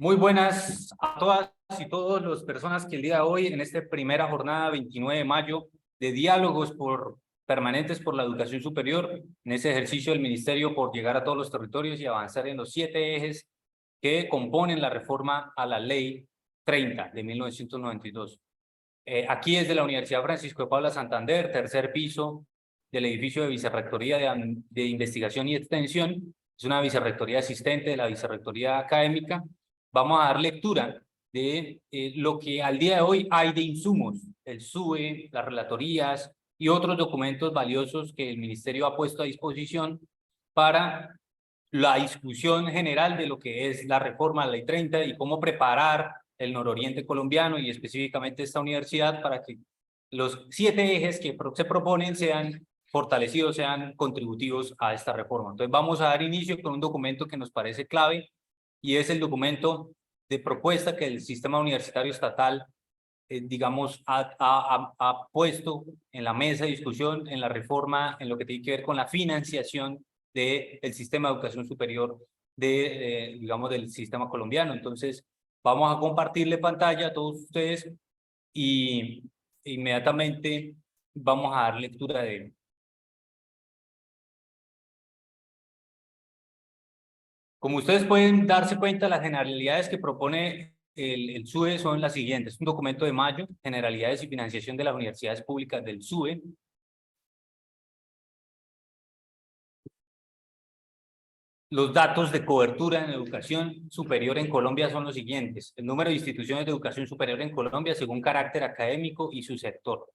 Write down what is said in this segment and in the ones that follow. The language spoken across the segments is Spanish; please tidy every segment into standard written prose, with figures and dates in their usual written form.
Muy buenas a todas y todos las personas que el día de hoy, en esta primera jornada 29 de mayo, de diálogos permanentes por la educación superior, en ese ejercicio del Ministerio por llegar a todos los territorios y avanzar en los 7 ejes que componen la reforma a la Ley 30 de 1992. Aquí desde la Universidad Francisco de Paula Santander, tercer piso del edificio de Vicerrectoría de Investigación y Extensión, es una vicerrectoría asistente de la Vicerrectoría Académica. Vamos a dar lectura de lo que al día de hoy hay de insumos, el SUE, las relatorías y otros documentos valiosos que el Ministerio ha puesto a disposición para la discusión general de lo que es la reforma a la Ley 30 y cómo preparar el nororiente colombiano y específicamente esta universidad para que los 7 ejes que se proponen sean fortalecidos, sean contributivos a esta reforma. Entonces vamos a dar inicio con un documento que nos parece clave y es el documento de propuesta que el sistema universitario estatal, digamos, ha puesto en la mesa de discusión en la reforma, en lo que tiene que ver con la financiación del sistema de educación superior digamos, del sistema colombiano. Entonces, vamos a compartirle pantalla a todos ustedes y inmediatamente vamos a dar lectura de él. Como ustedes pueden darse cuenta, las generalidades que propone el SUE son las siguientes. Es un documento de mayo, generalidades y financiación de las universidades públicas del SUE. Los datos de cobertura en educación superior en Colombia son los siguientes. El número de instituciones de educación superior en Colombia según carácter académico y su sector.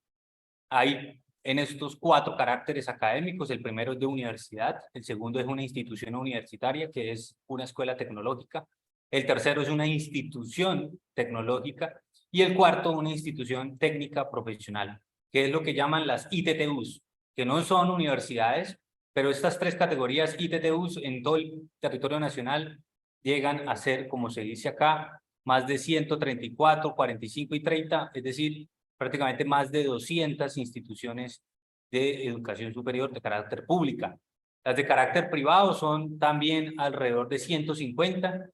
Hay en estos 4 caracteres académicos, el primero es de universidad, el segundo es una institución universitaria, que es una escuela tecnológica, el tercero es una institución tecnológica y el cuarto una institución técnica profesional, que es lo que llaman las ITTUs, que no son universidades, pero estas 3 categorías ITTUs en todo el territorio nacional llegan a ser, como se dice acá, más de 134, 45 y 30, es decir, prácticamente más de 200 instituciones de educación superior de carácter pública. Las de carácter privado son también alrededor de 150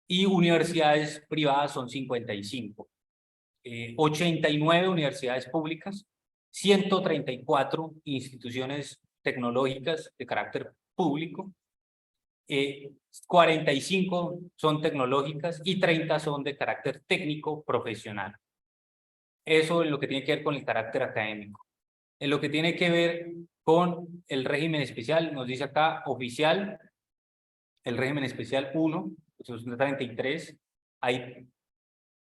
y universidades privadas son 55. 89 universidades públicas, 134 instituciones tecnológicas de carácter público, 45 son tecnológicas y 30 son de carácter técnico profesional. Eso es lo que tiene que ver con el carácter académico. En lo que tiene que ver con el régimen especial, nos dice acá oficial, el régimen especial 1, eso es 33, hay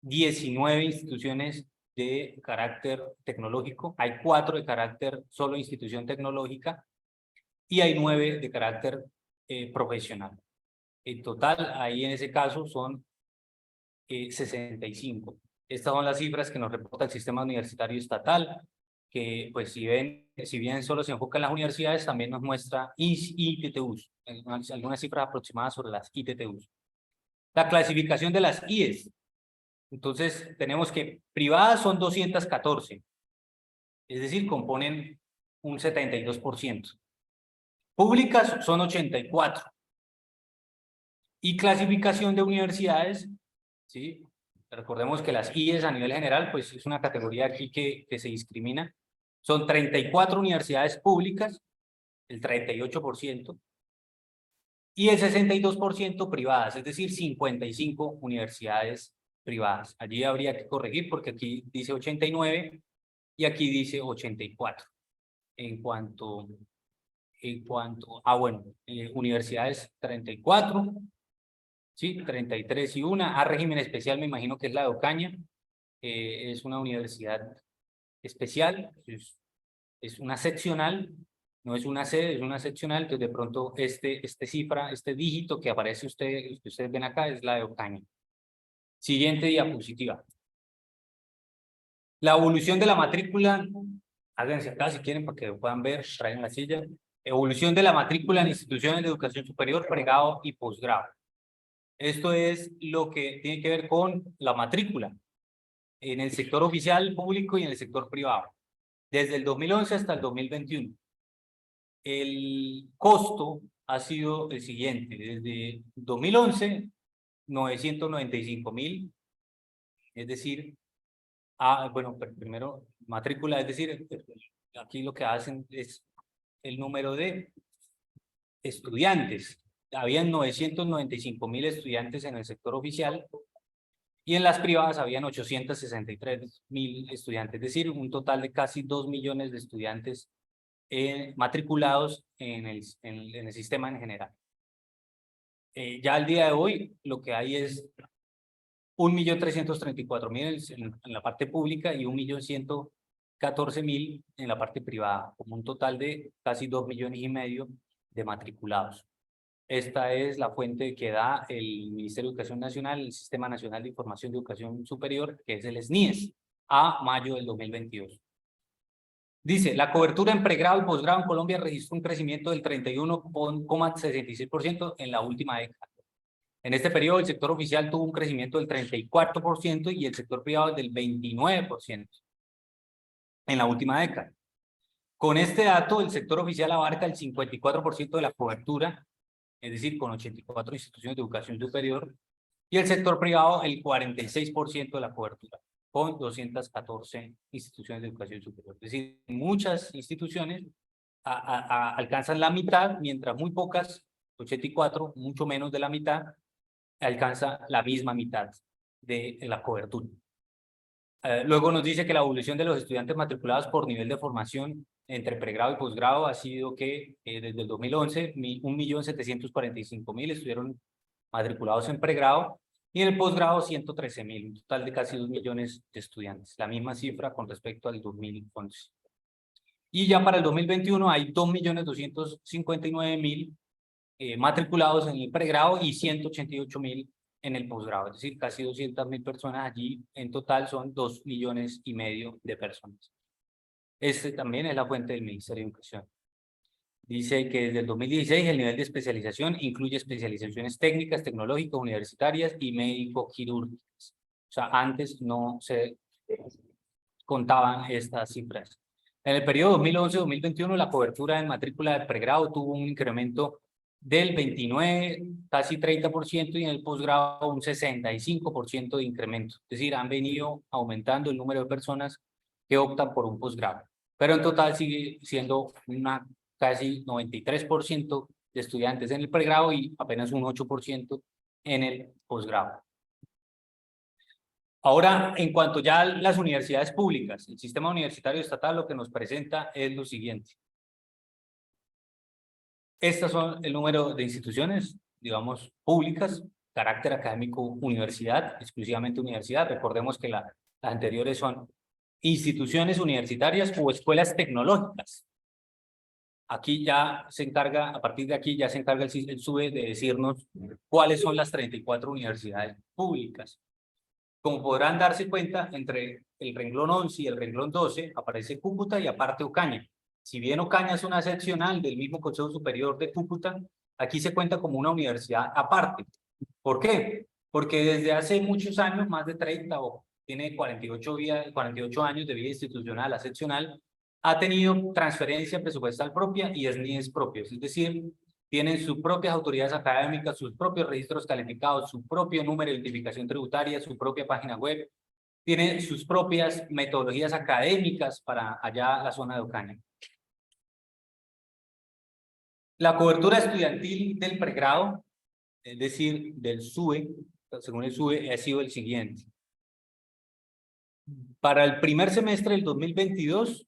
19 instituciones de carácter tecnológico, hay 4 de carácter solo institución tecnológica y hay 9 de carácter profesional. En total, ahí en ese caso son 65. Estas son las cifras que nos reporta el sistema universitario estatal, que pues si bien solo se enfoca en las universidades, también nos muestra ITTUs, algunas cifras aproximadas sobre las ITTUs. La clasificación de las IES. Entonces, tenemos que privadas son 214, es decir, componen un 72%. Públicas son 84. Y clasificación de universidades, ¿sí? Recordemos que las IES a nivel general, pues es una categoría aquí que se discrimina. Son 34 universidades públicas, el 38%, y el 62% privadas, es decir, 55 universidades privadas. Allí habría que corregir porque aquí dice 89 y aquí dice 84. En cuanto, bueno, universidades 34, sí, 33 y una. A régimen especial me imagino que es la de Ocaña. Es una universidad especial, es una seccional, no es una sede, es una seccional, entonces de pronto cifra, este dígito que aparece que ustedes ven acá es la de Ocaña. Siguiente diapositiva. La evolución de la matrícula, háganse acá si quieren para que lo puedan ver, traigan la silla. Evolución de la matrícula en instituciones de educación superior, pregrado y posgrado. Esto es lo que tiene que ver con la matrícula en el sector oficial público y en el sector privado, desde el 2011 hasta el 2021. El costo ha sido el siguiente: desde 2011 995.000, es decir, bueno, primero matrícula, es decir, aquí lo que hacen es el número de estudiantes. Habían 995.000 estudiantes en el sector oficial y en las privadas habían 863.000 estudiantes, es decir, un total de casi 2 millones de estudiantes matriculados en el sistema en general. Ya al día de hoy lo que hay es 1.334.000 en la parte pública y 1.114.000 en la parte privada, como un total de casi 2,5 millones de matriculados. Esta es la fuente que da el Ministerio de Educación Nacional, el Sistema Nacional de Información de Educación Superior, que es el SNIES, a mayo del 2022. Dice, la cobertura en pregrado y posgrado en Colombia registró un crecimiento del 31,66% en la última década. En este periodo, el sector oficial tuvo un crecimiento del 34% y el sector privado del 29% en la última década. Con este dato, el sector oficial abarca el 54% de la cobertura, es decir, con 84 instituciones de educación superior, y el sector privado el 46% de la cobertura, con 214 instituciones de educación superior. Es decir, muchas instituciones alcanzan la mitad, mientras muy pocas, 84, mucho menos de la mitad, alcanza la misma mitad de la cobertura. Luego nos dice que la evolución de los estudiantes matriculados por nivel de formación entre pregrado y posgrado ha sido que desde el 2011, 1.745.000 estuvieron matriculados en pregrado y en el posgrado 113.000, un total de casi 2 millones de estudiantes, la misma cifra con respecto al 2011. Y ya para el 2021 hay 2.259.000 matriculados en el pregrado y 188.000 en el posgrado, es decir, casi 200.000 personas allí, en total son 2,5 millones de personas. Este también es la fuente del Ministerio de Educación. Dice que desde el 2016 el nivel de especialización incluye especializaciones técnicas, tecnológicas, universitarias y médico-quirúrgicas. O sea, antes no se contaban estas cifras. En el periodo 2011-2021 la cobertura en matrícula de pregrado tuvo un incremento del 29, casi 30%, y en el posgrado un 65% de incremento. Es decir, han venido aumentando el número de personas que optan por un posgrado. Pero en total sigue siendo una casi 93% de estudiantes en el pregrado y apenas un 8% en el posgrado. Ahora, en cuanto ya a las universidades públicas, el sistema universitario estatal lo que nos presenta es lo siguiente. Estas son el número de instituciones, digamos, públicas, carácter académico, universidad, exclusivamente universidad. Recordemos que las anteriores son instituciones universitarias o escuelas tecnológicas. Aquí ya se encarga, a partir de aquí ya se encarga el SUBE de decirnos cuáles son las 34 universidades públicas. Como podrán darse cuenta, entre el renglón 11 y el renglón 12 aparece Cúcuta y aparte Ocaña. Si bien Ocaña es una seccional del mismo Consejo Superior de Cúcuta, aquí se cuenta como una universidad aparte. ¿Por qué? Porque desde hace muchos años, más de 30 o tiene 48 años de vida institucional a seccional, ha tenido transferencia presupuestal propia y SNIES propios, es decir, tienen sus propias autoridades académicas, sus propios registros calificados, su propio número de identificación tributaria, su propia página web, tienen sus propias metodologías académicas para allá la zona de Ocaña. La cobertura estudiantil del pregrado, es decir, del SUBE, según el SUBE, ha sido el siguiente. Para el primer semestre del 2022,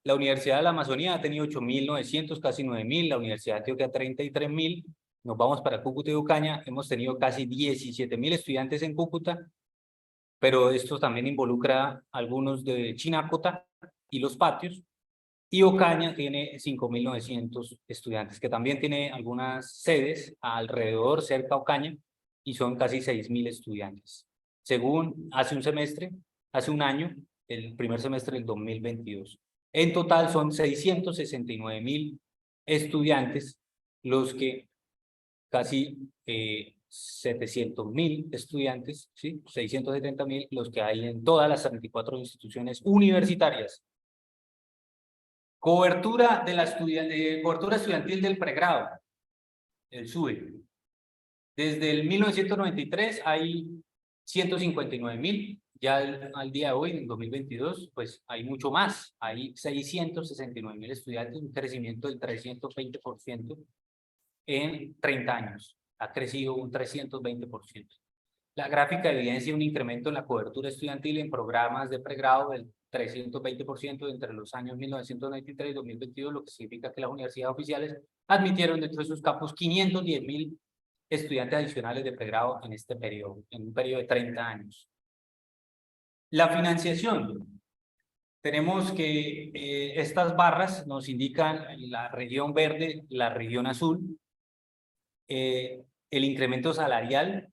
la Universidad de la Amazonía ha tenido 8.900, casi 9.000, la Universidad de Antioquia 33.000, nos vamos para Cúcuta y Ocaña, hemos tenido casi 17.000 estudiantes en Cúcuta, pero esto también involucra algunos de Chinacota y Los Patios, y Ocaña tiene 5.900 estudiantes, que también tiene algunas sedes alrededor, cerca a Ocaña, y son casi 6.000 estudiantes, según hace un año, el primer semestre del 2022. En total son 669.000 estudiantes los que casi 700.000 estudiantes, ¿sí? 670.000 los que hay en todas las 34 instituciones universitarias. Cobertura estudiantil del pregrado, el SUBE. Desde el 1993 hay 159.000, ya al día de hoy, en 2022, pues hay mucho más, hay 669.000 estudiantes, un crecimiento del 320% en 30 años, ha crecido un 320%. La gráfica evidencia un incremento en la cobertura estudiantil en programas de pregrado del 320% entre los años 1993 y 2022, lo que significa que las universidades oficiales admitieron dentro de sus campus 510.000 estudiantes adicionales de pregrado en este periodo, en un periodo de 30 años. La financiación. Tenemos que estas barras nos indican la región verde, la región azul, el incremento salarial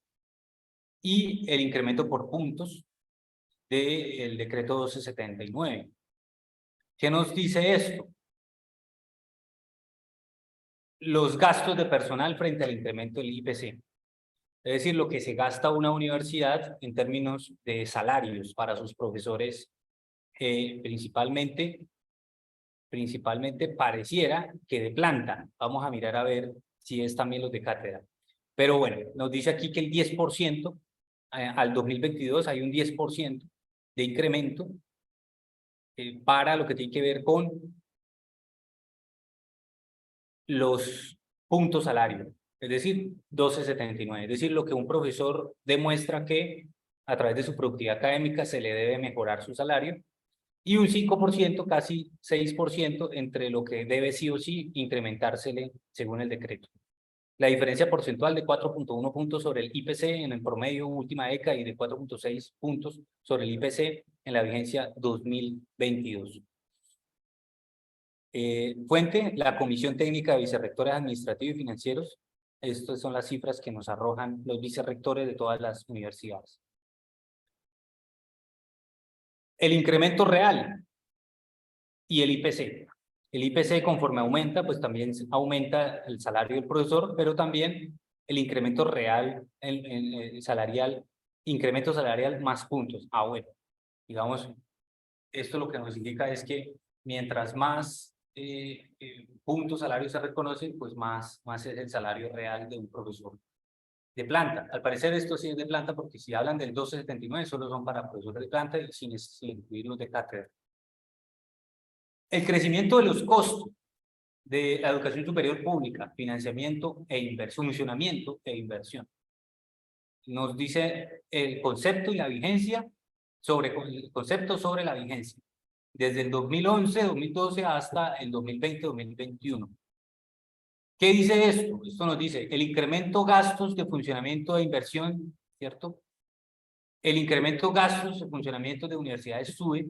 y el incremento por puntos del decreto 1279. ¿Qué nos dice esto? Los gastos de personal frente al incremento del IPC. Es decir, lo que se gasta una universidad en términos de salarios para sus profesores, principalmente pareciera que de planta. Vamos a mirar a ver si es también los de cátedra. Pero bueno, nos dice aquí que el 10%, al 2022 hay un 10% de incremento para lo que tiene que ver con los puntos salarios, es decir, 1279. Es decir, lo que un profesor demuestra que a través de su productividad académica se le debe mejorar su salario, y un 5%, casi 6%, entre lo que debe sí o sí incrementársele según el decreto. La diferencia porcentual de 4.1 puntos sobre el IPC en el promedio última década y de 4.6 puntos sobre el IPC en la vigencia 2022. Fuente, la Comisión Técnica de Vicerrectores Administrativos y Financieros. Estas son las cifras que nos arrojan los vicerrectores de todas las universidades. El incremento real y el IPC. El IPC, conforme aumenta, pues también aumenta el salario del profesor, pero también el incremento real, el salarial, incremento salarial más puntos. Bueno, digamos, esto lo que nos indica es que mientras más puntos salarios se reconocen, pues más es el salario real de un profesor de planta. Al parecer esto sí es de planta, porque si hablan del 1279 solo son para profesores de planta y sin incluir los de cátedra. El crecimiento de los costos de la educación superior pública, financiamiento e inversión, funcionamiento e inversión. Nos dice el concepto y la vigencia el concepto sobre la vigencia, desde el 2011, 2012 hasta el 2020, 2021. ¿Qué dice esto? Esto nos dice el incremento gastos de funcionamiento e inversión, ¿cierto? El incremento gastos de funcionamiento de universidades sube,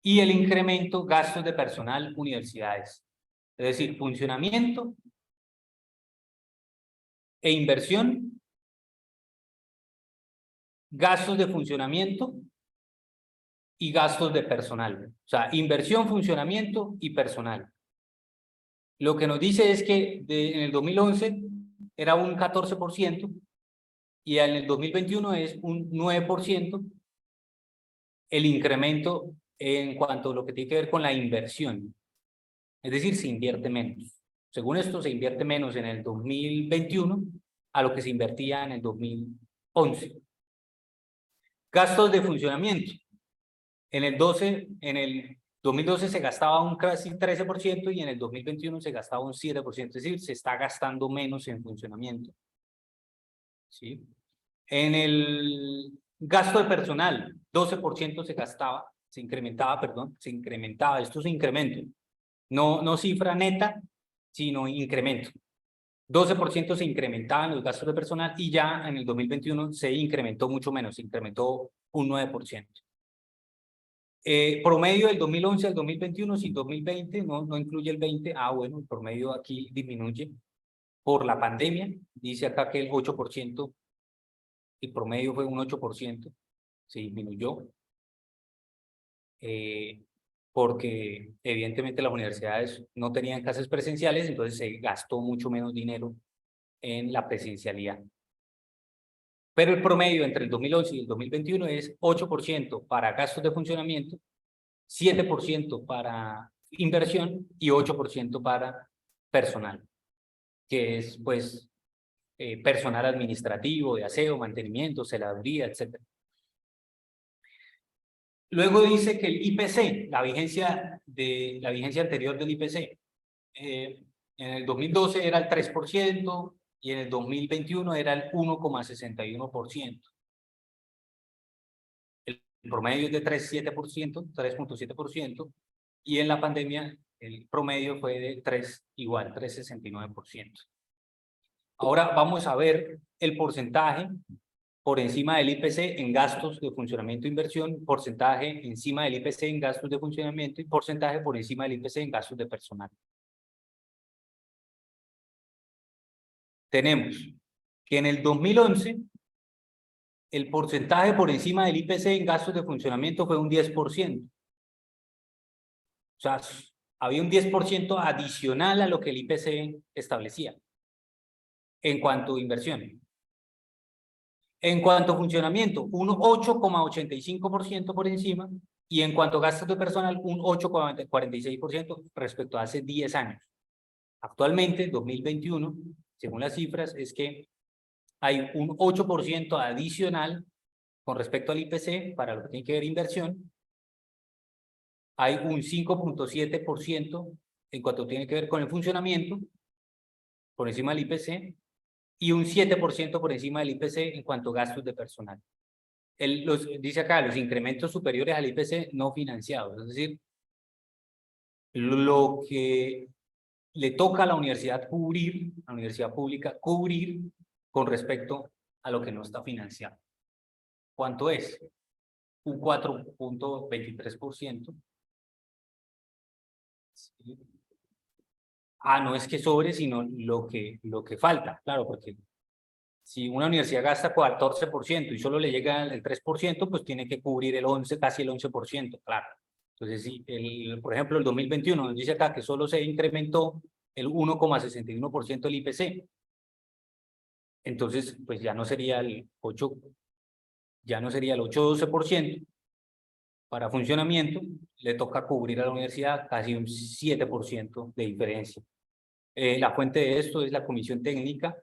y el incremento gastos de personal universidades. Es decir, funcionamiento e inversión, gastos de funcionamiento y gastos de personal. O sea, inversión, funcionamiento y personal. Lo que nos dice es que en el 2011 era un 14% y en el 2021 es un 9% el incremento en cuanto a lo que tiene que ver con la inversión. Es decir, se invierte menos. Según esto, se invierte menos en el 2021 a lo que se invertía en el 2011. Gastos de funcionamiento. En el 2012 se gastaba un casi 13% y en el 2021 se gastaba un 7%. Es decir, se está gastando menos en funcionamiento. ¿Sí? En el gasto de personal, 12% se incrementaba. Esto es incremento. No cifra neta, sino incremento. 12% se incrementaban los gastos de personal y ya en el 2021 se incrementó mucho menos, se incrementó un 9%. Promedio del 2011 al 2021 sin 2020, no incluye el 20. Bueno, el promedio aquí disminuye por la pandemia. Dice acá que el 8%, el promedio fue un 8%, se disminuyó. Porque evidentemente las universidades no tenían clases presenciales, entonces se gastó mucho menos dinero en la presencialidad. Pero el promedio entre el 2011 y el 2021 es 8% para gastos de funcionamiento, 7% para inversión y 8% para personal, que es pues personal administrativo, de aseo, mantenimiento, celaduría, etc. Luego dice que el IPC, la vigencia anterior del IPC, en el 2012 era el 3% y en el 2021 era el 1,61%. El promedio es de 3,7%, y en la pandemia el promedio fue de 3,69%. Ahora vamos a ver el porcentaje por encima del IPC en gastos de funcionamiento e inversión, porcentaje encima del IPC en gastos de funcionamiento y porcentaje por encima del IPC en gastos de personal. Tenemos que en el 2011 el porcentaje por encima del IPC en gastos de funcionamiento fue un 10%. O sea, había un 10% adicional a lo que el IPC establecía en cuanto a inversión. En cuanto a funcionamiento, un 8,85% por encima, y en cuanto a gastos de personal, un 8,46% respecto a hace 10 años. Actualmente, 2021, según las cifras, es que hay un 8% adicional con respecto al IPC para lo que tiene que ver inversión. Hay un 5,7% en cuanto tiene que ver con el funcionamiento, por encima del IPC, y un 7% por encima del IPC en cuanto a gastos de personal. Dice acá, los incrementos superiores al IPC no financiados, es decir, lo que le toca a la universidad cubrir, a la universidad pública, cubrir con respecto a lo que no está financiado. ¿Cuánto es? Un 4,23%. ¿Sí? No es que sobre, sino lo que falta, claro, porque si una universidad gasta 14% y solo le llega el 3%, pues tiene que cubrir el 11, casi el 11%, claro. Entonces, si por ejemplo, el 2021 nos dice acá que solo se incrementó el 1,61% del IPC. Entonces, pues ya no sería el 8,12% para funcionamiento, le toca cubrir a la universidad casi un 7% de diferencia. La fuente de esto es la Comisión Técnica,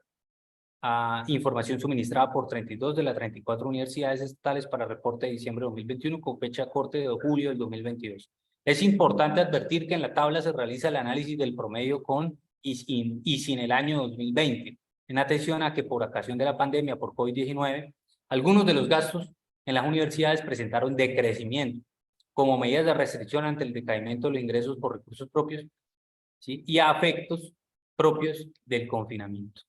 información suministrada por 32 de las 34 universidades estatales para reporte de diciembre de 2021 con fecha corte de julio del 2022. Es importante advertir que en la tabla se realiza el análisis del promedio con y sin el año 2020, en atención a que por ocasión de la pandemia por COVID-19, algunos de los gastos en las universidades presentaron decrecimiento como medidas de restricción ante el decaimiento de los ingresos por recursos propios, ¿sí? Y a efectos propios del confinamiento.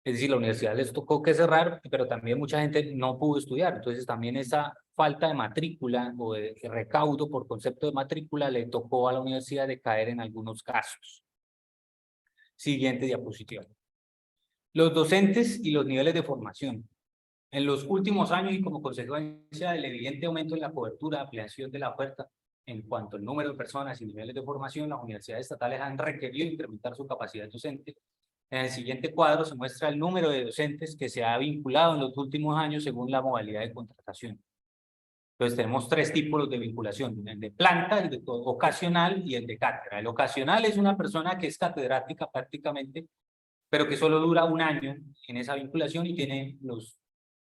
Es decir, la universidad les tocó que cerrar, pero también mucha gente no pudo estudiar. Entonces también esa falta de matrícula o de recaudo por concepto de matrícula le tocó a la universidad de caer en algunos casos. Siguiente diapositiva. Los docentes y los niveles de formación. En los últimos años y como consecuencia del evidente aumento en la cobertura, ampliación de la oferta en cuanto al número de personas y niveles de formación, las universidades estatales han requerido incrementar su capacidad docente. En el siguiente cuadro se muestra el número de docentes que se ha vinculado en los últimos años según la modalidad de contratación. Entonces tenemos 3 tipos de vinculación, el de planta, el de ocasional y el de cátedra. El ocasional es una persona que es catedrática prácticamente, pero que solo dura un año en esa vinculación y tiene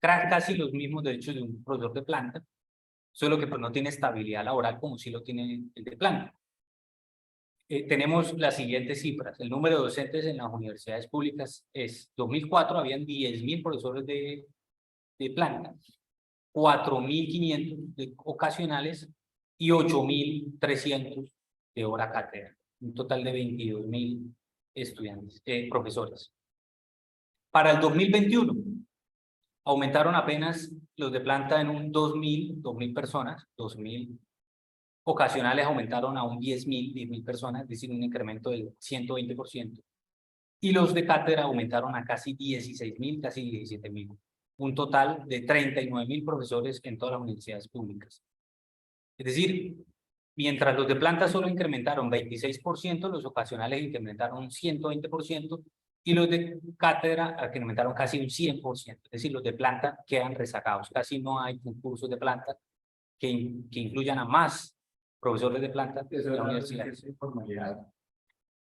casi los mismos derechos de un profesor de planta, solo que pues no tiene estabilidad laboral como sí lo tiene el de planta. Tenemos las siguientes cifras. El número de docentes en las universidades públicas es 2004, habían 10.000 profesores de planta, 4.500 de ocasionales y 8.300 de hora cátedra. Un total de 22.000 estudiantes, profesores. Para el 2021, aumentaron apenas los de planta en un 2.000 personas, 2.000 ocasionales aumentaron a un 10.000 personas, es decir, un incremento del 120%. Y los de cátedra aumentaron a casi 16.000, casi 17.000. Un total de 39.000 profesores en todas las universidades públicas. Es decir, mientras los de planta solo incrementaron 26%, los ocasionales incrementaron un 120%, y los de cátedra incrementaron casi un 100%. Es decir, los de planta quedan rezagados. Casi no hay concursos de planta que incluyan a más profesores de planta de la universidad.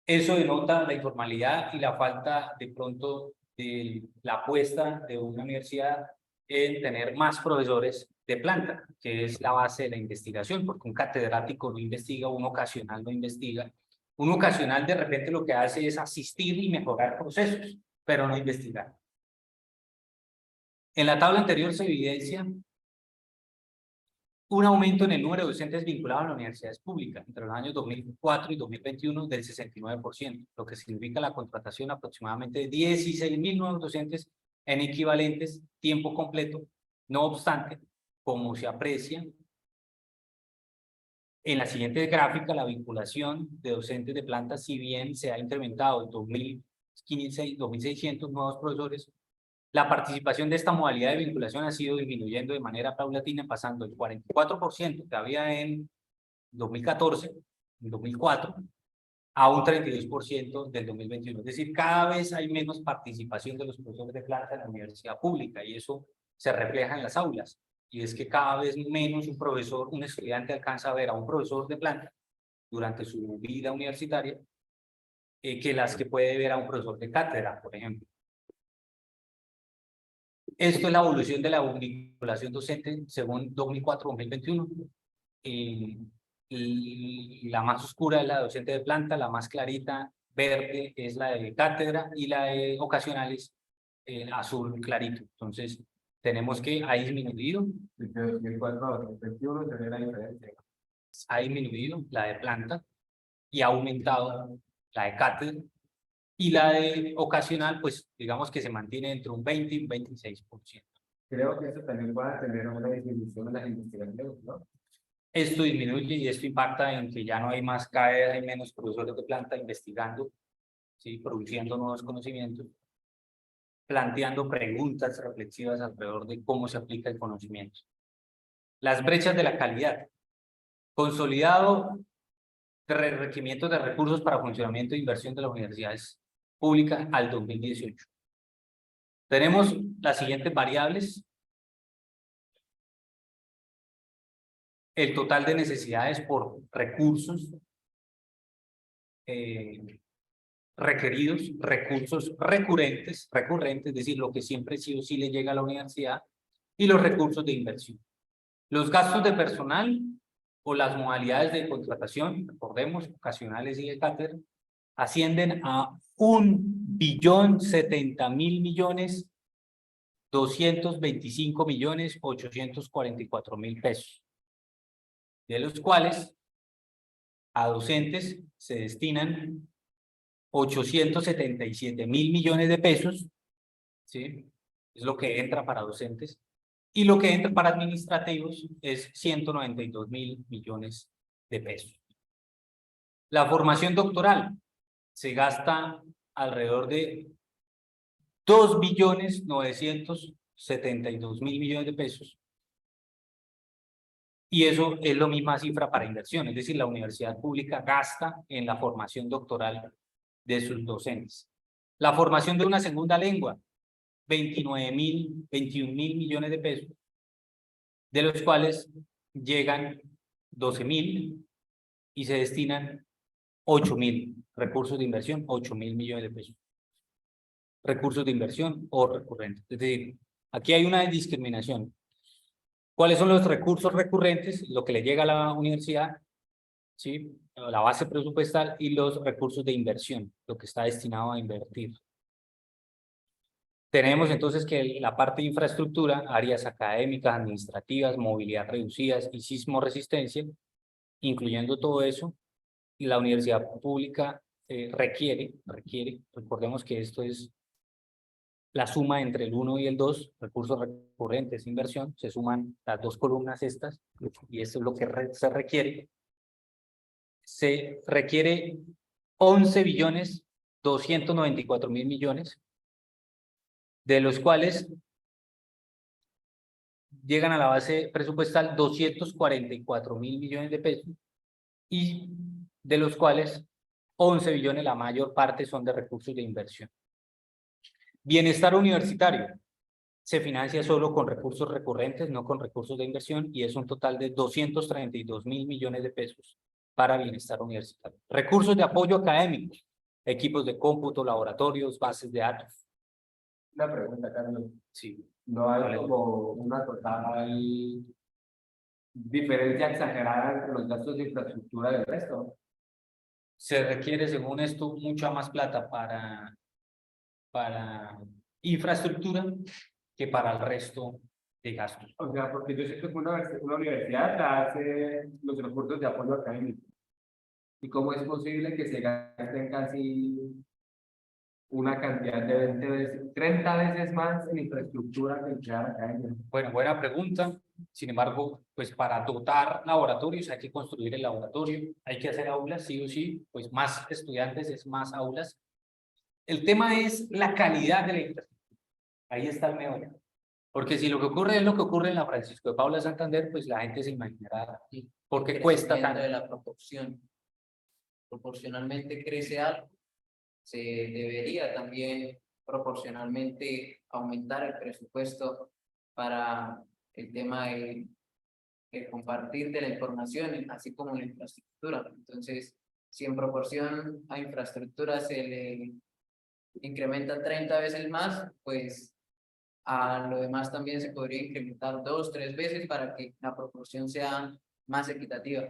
Eso denota la informalidad y la falta de pronto la apuesta de una universidad en tener más profesores de planta, que es la base de la investigación, porque un catedrático no investiga, un ocasional no investiga. Un ocasional de repente lo que hace es asistir y mejorar procesos, pero no investigar. En la tabla anterior se evidencia un aumento en el número de docentes vinculados a las universidades públicas entre los años 2004 y 2021 del 69%, lo que significa la contratación aproximadamente de 16.000 nuevos docentes en equivalentes tiempo completo. No obstante, como se aprecia en la siguiente gráfica, la vinculación de docentes de planta, si bien se ha incrementado en 2.600 nuevos profesores, la participación de esta modalidad de vinculación ha sido disminuyendo de manera paulatina, pasando del 44% que había en 2014, en 2004, a un 32% del 2021. Es decir, cada vez hay menos participación de los profesores de planta en la universidad pública y eso se refleja en las aulas. Y es que cada vez menos un profesor, un estudiante alcanza a ver a un profesor de planta durante su vida universitaria que las que puede ver a un profesor de cátedra, por ejemplo. Esto es la evolución de la vinculación docente según 2004-2021. La más oscura es la docente de planta, la más clarita, verde, es la de cátedra y la de ocasionales, azul clarito. Entonces, tenemos que ha disminuido. Ha disminuido la de planta y ha aumentado la de cátedra. Y la de ocasional, pues digamos que se mantiene entre un 20 y un 26%. Creo que eso también va a tener una disminución en las investigaciones, ¿no? Esto disminuye y esto impacta en que ya no hay más CAE, hay menos profesores de planta investigando, ¿sí? Produciendo nuevos conocimientos, planteando preguntas reflexivas alrededor de cómo se aplica el conocimiento. Las brechas de la calidad. Consolidado requerimientos de recursos para funcionamiento e inversión de las universidades públicas al 2018. Tenemos las siguientes variables. El total de necesidades por recursos requeridos, recursos recurrentes, es decir, lo que siempre sí o sí le llega a la universidad, y los recursos de inversión. Los gastos de personal o las modalidades de contratación, recordemos, ocasionales y de cátedra, ascienden a 1.070.225.844.000 pesos, de los cuales a docentes se destinan 877.000 millones de pesos, ¿sí? Es lo que entra para docentes, y lo que entra para administrativos es 192.000 millones de pesos. La formación doctoral se gasta alrededor de 2.972.000 millones de pesos, y eso es la misma cifra para inversión, es decir, la universidad pública gasta en la formación doctoral de sus docentes. La formación de una segunda lengua, 21.000 millones de pesos, de los cuales llegan 12.000 y se destinan 8.000 recursos de inversión, 8.000 millones de pesos. Recursos de inversión o recurrentes. Es decir, aquí hay una discriminación. ¿Cuáles son los recursos recurrentes? Lo que le llega a la universidad, ¿sí? La base presupuestal, y los recursos de inversión, lo que está destinado a invertir. Tenemos entonces que la parte de infraestructura, áreas académicas, administrativas, movilidad reducidas y sismo resistencia, incluyendo todo eso, la universidad pública requiere, recordemos que esto es la suma entre el 1 y el 2, recursos recurrentes, inversión, se suman las dos columnas estas, y esto es lo que se requiere. Se requiere 11.294.000 millones, de los cuales llegan a la base presupuestal 244.000 millones de pesos, y de los cuales 11 billones, la mayor parte, son de recursos de inversión. Bienestar universitario se financia solo con recursos recurrentes, no con recursos de inversión, y es un total de 232.000 millones de pesos para bienestar universitario. Recursos de apoyo académico, equipos de cómputo, laboratorios, bases de datos. Una pregunta, Carlos. Sí. No hay Vale. como una total diferencia exagerada entre los gastos de infraestructura del resto. Se requiere, según esto, mucha más plata para infraestructura que para el resto de gastos. O sea, porque yo sé que una universidad hace los recursos de apoyo académico. ¿Y cómo es posible que se gasten casi una cantidad de 20 veces, 30 veces más en infraestructura que en crear academia? Bueno, buena pregunta. Sin embargo, pues para dotar laboratorios hay que construir el laboratorio, hay que hacer aulas, sí o sí, pues más estudiantes es más aulas. El tema es la calidad de la infraestructura. Ahí está el meollo. Porque si lo que ocurre es lo que ocurre en la Francisco de Paula Santander, pues la gente se imaginará por qué cuesta tanto. De la proporción. Proporcionalmente crece algo, se debería también proporcionalmente aumentar el presupuesto para el tema de el compartir de la información, así como la infraestructura. Entonces, si en proporción a infraestructura se le incrementa 30 veces más, pues a lo demás también se podría incrementar 2, 3 veces para que la proporción sea más equitativa.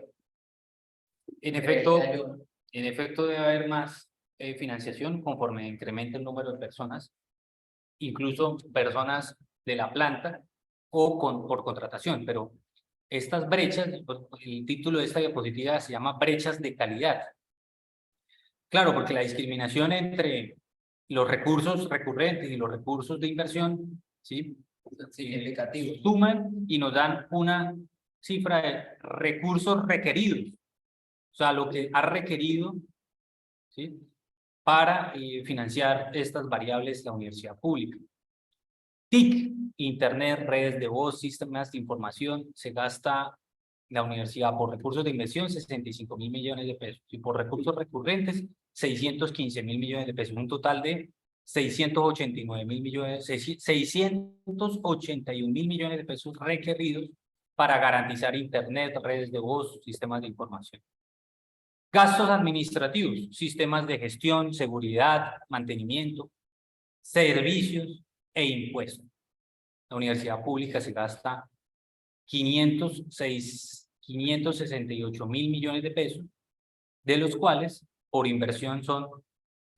En Creería yo. efecto debe haber más financiación conforme incremente el número de personas, incluso personas de la planta o por contratación, pero estas brechas, el título de esta diapositiva se llama brechas de calidad. Claro, porque la discriminación entre los recursos recurrentes y los recursos de inversión, ¿sí? Significativo. Suman y nos dan una cifra de recursos requeridos. O sea, lo que ha requerido, ¿sí?, para financiar estas variables la universidad pública. TIC, Internet, redes de voz, sistemas de información, se gasta la universidad por recursos de inversión 65.000 millones de pesos y por recursos recurrentes 615.000 millones de pesos, un total de 689.000 millones, 681.000 millones de pesos requeridos para garantizar Internet, redes de voz, sistemas de información. Gastos administrativos, sistemas de gestión, seguridad, mantenimiento, servicios e impuestos. La universidad pública se gasta 568.000 millones de pesos, de los cuales por inversión son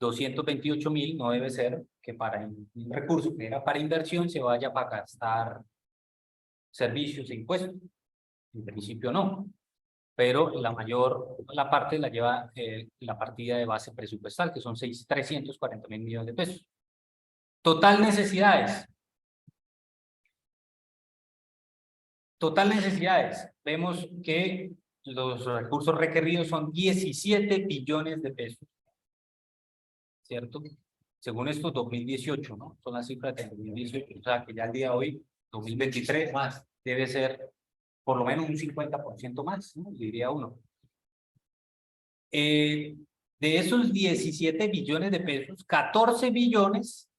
228.000, no debe ser que para un recurso que era para inversión se vaya para gastar servicios e impuestos. En principio no, pero la parte la lleva la partida de base presupuestal, que son 340.000 millones de pesos. Total necesidades. Total necesidades. Vemos que los recursos requeridos son 17 billones de pesos. ¿Cierto? Según esto, 2018, ¿no? Son las cifras de 2018. O sea, que ya el día de hoy, 2023, más, debe ser por lo menos un 50% más, ¿no? Diría uno. De esos 17 billones de pesos, 14 billones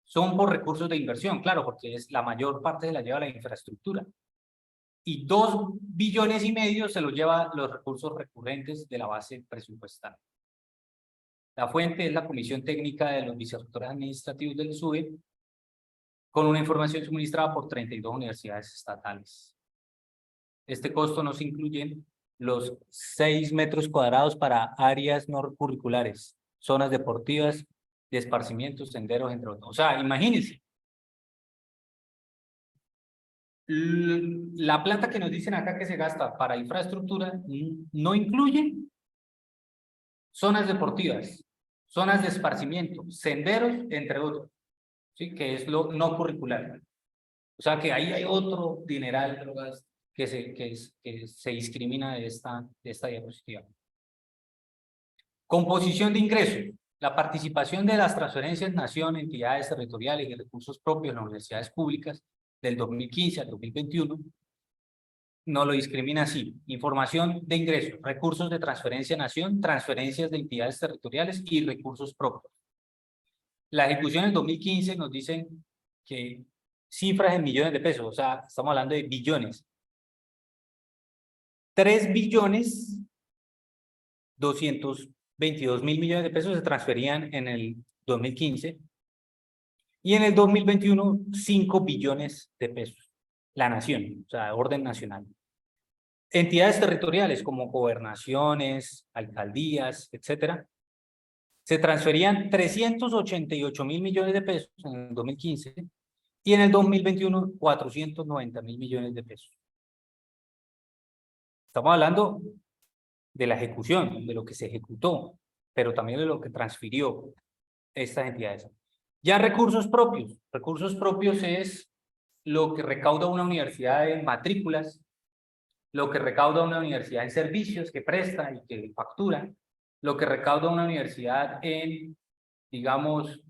son por recursos de inversión, claro, porque es la mayor parte se la lleva la infraestructura. Y 2,5 billones se los lleva los recursos recurrentes de la base presupuestal. La fuente es la Comisión Técnica de los Vicerrectores Administrativos del SUBE, con una información suministrada por 32 universidades estatales. Este costo no se incluye los 6 metros cuadrados para áreas no curriculares, zonas deportivas, de esparcimiento, senderos, entre otros. O sea, imagínense. La plata que nos dicen acá que se gasta para infraestructura no incluye zonas deportivas, zonas de esparcimiento, senderos, entre otros, ¿sí? Que es lo no curricular. O sea que ahí hay otro dineral que se discrimina de esta diapositiva. Composición de ingresos. La participación de las transferencias nación, entidades territoriales y recursos propios en las universidades públicas del 2015 al 2021 no lo discrimina así. Información de ingresos, recursos de transferencia nación, transferencias de entidades territoriales y recursos propios. La ejecución en 2015 nos dicen que cifras en millones de pesos, o sea, estamos hablando de billones. 3.222.000 millones de pesos se transferían en el 2015 Y en el 2021, 5 billones de pesos. La nación, o sea, orden nacional. Entidades territoriales como gobernaciones, alcaldías, etcétera, se transferían 388.000 millones de pesos en el 2015 y en el 2021 490.000 millones de pesos. Estamos hablando de la ejecución, de lo que se ejecutó, pero también de lo que transfirió estas entidades. Ya recursos propios es lo que recauda una universidad en matrículas, lo que recauda una universidad en servicios que presta y que factura, lo que recauda una universidad en, digamos,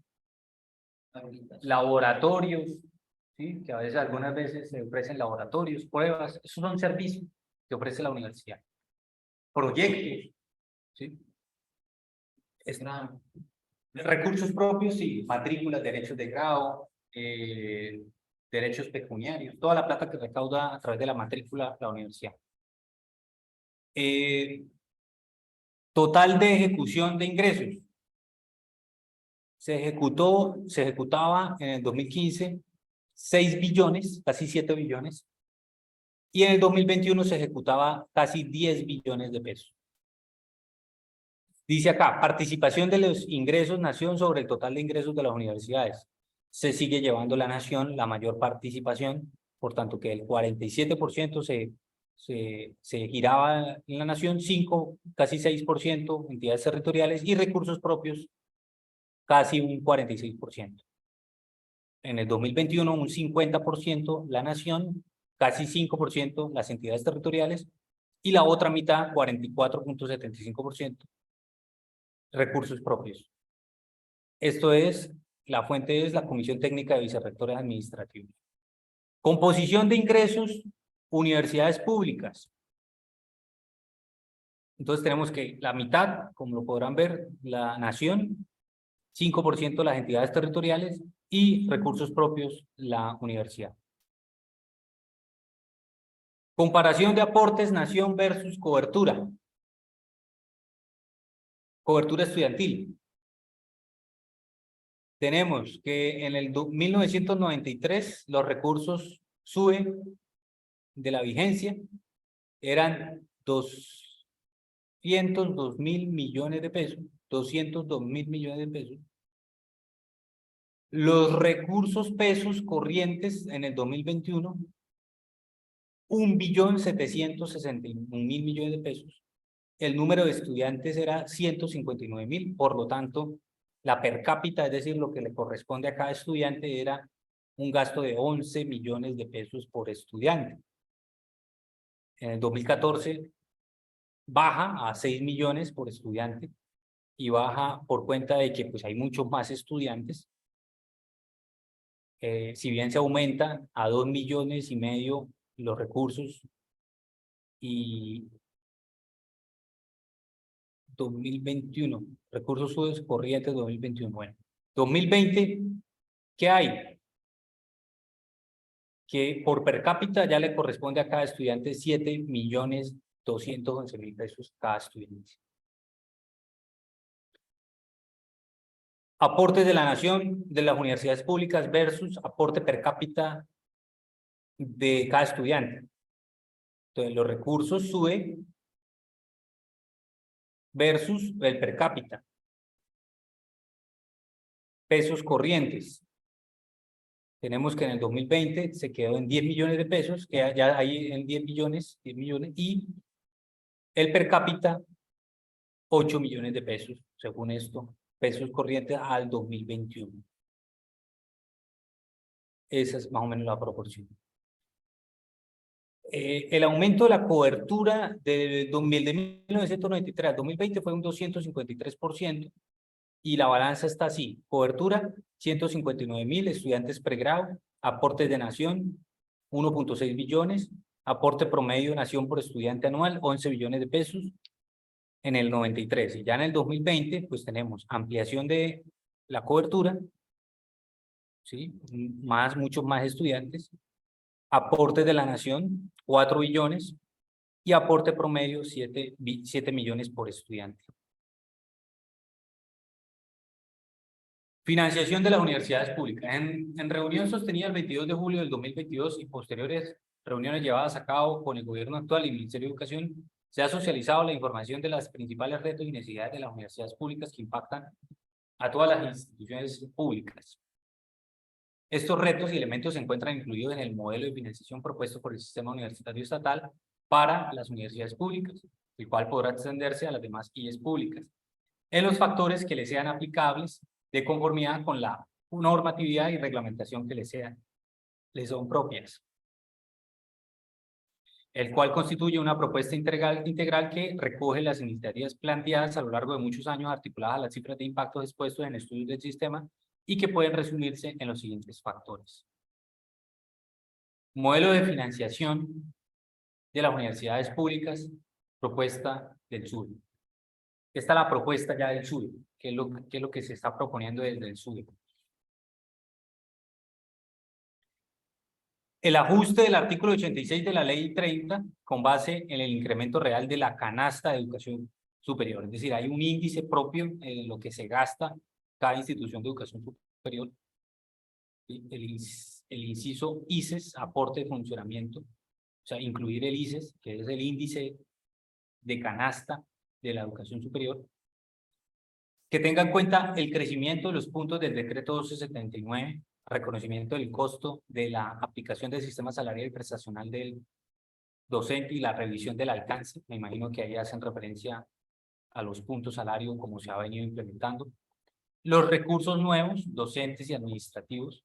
laboratorios, ¿sí? Que a veces, algunas veces se ofrecen laboratorios, pruebas, esos son servicios que ofrece la universidad. Proyectos, ¿sí? Recursos propios, sí, matrículas, derechos de grado, derechos pecuniarios, toda la plata que recauda a través de la matrícula la universidad. Total de ejecución de ingresos. Se ejecutaba en el 2015 6 billones, casi 7 billones, y en el 2021 se ejecutaba casi 10 billones de pesos. Dice acá, participación de los ingresos nación sobre el total de ingresos de las universidades. Se sigue llevando la nación la mayor participación, por tanto que el 47% se giraba en la nación, 5, casi 6% entidades territoriales y recursos propios, casi un 46%. En el 2021 un 50% la nación, casi 5% las entidades territoriales y la otra mitad, 44.75%. Recursos propios. Esto es, la fuente es la Comisión Técnica de Vicerrectores Administrativos. Composición de ingresos, universidades públicas. Entonces tenemos que la mitad, como lo podrán ver, la nación, 5% las entidades territoriales y recursos propios, la universidad. Comparación de aportes, nación versus cobertura. Cobertura estudiantil. Tenemos que en el 1993 los recursos suben de la vigencia, eran 202.000 millones de pesos, 202.000 millones de pesos. Los recursos pesos corrientes en el 2021, 1.761.000 millones de pesos. El número de estudiantes era 159.000, por lo tanto, la per cápita, es decir, lo que le corresponde a cada estudiante, era un gasto de 11 millones de pesos por estudiante. En el 2014 baja a 6 millones por estudiante y baja por cuenta de que pues, hay muchos más estudiantes. Si bien se aumenta a 2,5 millones los recursos y 2021, recursos corrientes 2021. Bueno, 2020, ¿qué hay? Que por per cápita ya le corresponde a cada estudiante 7.211.000 pesos cada estudiante. Aportes de la nación, de las universidades públicas versus aporte per cápita de cada estudiante. Entonces, los recursos suben versus el per cápita. Pesos corrientes. Tenemos que en el 2020 se quedó en 10 millones de pesos, que ya hay en 10 millones, y el per cápita 8 millones de pesos, según esto, pesos corrientes al 2021. Esa es más o menos la proporción. El aumento de la cobertura de 1993 al 2020 fue un 253%, y la balanza está así: cobertura 159.000 estudiantes pregrado, aportes de nación 1.6 billones, aporte promedio de nación por estudiante anual 11 billones de pesos en el 93, y ya en el 2020 pues tenemos ampliación de la cobertura, ¿sí? Muchos más estudiantes, aportes de la nación 4 billones y aporte promedio 7 millones por estudiante. Financiación de las universidades públicas. En reunión sostenida el 22 de julio del 2022 y posteriores reuniones llevadas a cabo con el gobierno actual y el Ministerio de Educación, se ha socializado la información de las principales retos y necesidades de las universidades públicas que impactan a todas las instituciones públicas. Estos retos y elementos se encuentran incluidos en el modelo de financiación propuesto por el sistema universitario estatal para las universidades públicas, el cual podrá extenderse a las demás IES públicas, en los factores que le sean aplicables de conformidad con la normatividad y reglamentación que les son propias, el cual constituye una propuesta integral que recoge las iniciativas planteadas a lo largo de muchos años, articuladas a las cifras de impacto expuestos en estudios del sistema y que pueden resumirse en los siguientes factores. Modelo de financiación de las universidades públicas, propuesta del SUBE. Esta es la propuesta ya del SUBE, que es lo que se está proponiendo desde el SUBE. El ajuste del artículo 86 de la ley 30 con base en el incremento real de la canasta de educación superior. Es decir, hay un índice propio en lo que se gasta cada institución de educación superior. El inciso ICES, aporte de funcionamiento, o sea, incluir el ICES, que es el índice de canasta de la educación superior, que tenga en cuenta el crecimiento de los puntos del decreto 1279, reconocimiento del costo de la aplicación del sistema salarial y prestacional del docente y la revisión del alcance. Me imagino que ahí hacen referencia a los puntos salarios como se ha venido implementando. Los recursos nuevos, docentes y administrativos.